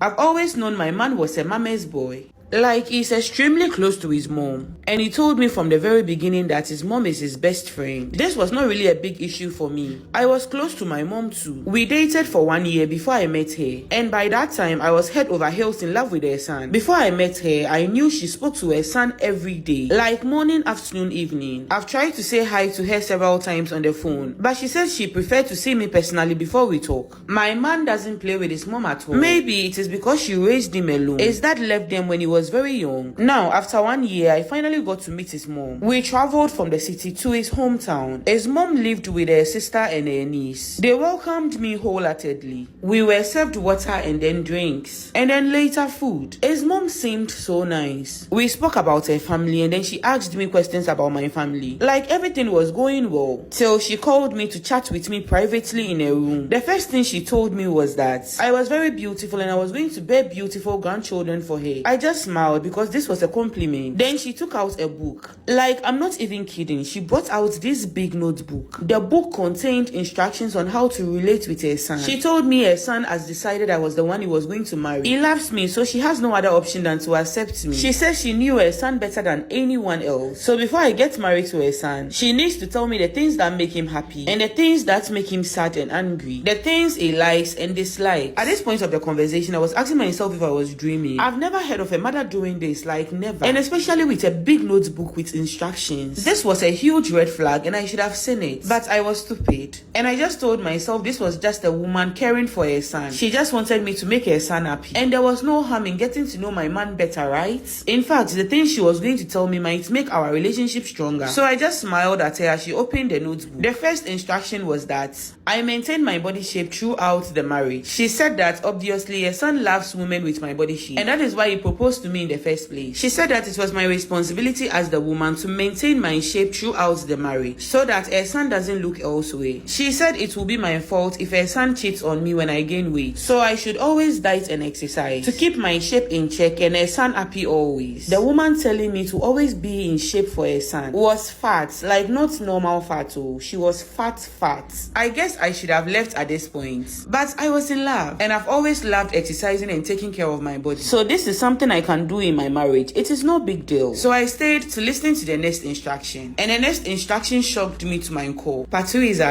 I've always known my man was a mama's boy. Like, he's extremely close to his mom. And he told me from the very beginning that his mom is his best friend. This was not really a big issue for me. I was close to my mom too. We dated for 1 year before I met her. And by that time, I was head over heels in love with her son. Before I met her, I knew she spoke to her son every day. Like morning, afternoon, evening. I've tried to say hi to her several times on the phone. But she says she preferred to see me personally before we talk. My man doesn't play with his mom at all. Maybe it is because she raised him alone. His dad left them when he was very young. Now, after 1 year, I finally got to meet his mom. We traveled from the city to his hometown. His mom lived with her sister and her niece. They welcomed me wholeheartedly. We were served water and then drinks. And then later food. His mom seemed so nice. We spoke about her family and then she asked me questions about my family. Like everything was going well. Till she called me to chat with me privately in a room. The first thing she told me was that I was very beautiful and I was going to bear beautiful grandchildren for her. I just smiled because this was a compliment. Then she took out a book. Like, I'm not even kidding. She brought out this big notebook. The book contained instructions on how to relate with her son. She told me her son has decided I was the one he was going to marry. He loves me, so she has no other option than to accept me. She says she knew her son better than anyone else. So before I get married to her son, she needs to tell me the things that make him happy and the things that make him sad and angry. The things he likes and dislikes. At this point of the conversation, I was asking myself if I was dreaming. I've never heard of a mother doing this, like never. And especially with a big notebook with instructions. This was a huge red flag and I should have seen it. But I was stupid. And I just told myself this was just a woman caring for her son. She just wanted me to make her son happy. And there was no harm in getting to know my man better, right? In fact, the things she was going to tell me might make our relationship stronger. So I just smiled at her as she opened the notebook. The first instruction was that I maintained my body shape throughout the marriage. She said that obviously her son loves women with my body shape. And that is why he proposed to me in the first place. She said that it was my responsibility as the woman to maintain my shape throughout the marriage so that her son doesn't look elsewhere. She said it will be my fault if her son cheats on me when I gain weight. So I should always diet and exercise to keep my shape in check and her son happy always. The woman telling me to always be in shape for her son was fat, like not normal fat. Oh, she was fat. I guess I should have left at this point. But I was in love and I've always loved exercising and taking care of my body. So this is something I can do in my marriage. It is no big deal. So I stayed to listen to the next instruction. And the next instruction shocked me to my core. Part 2 is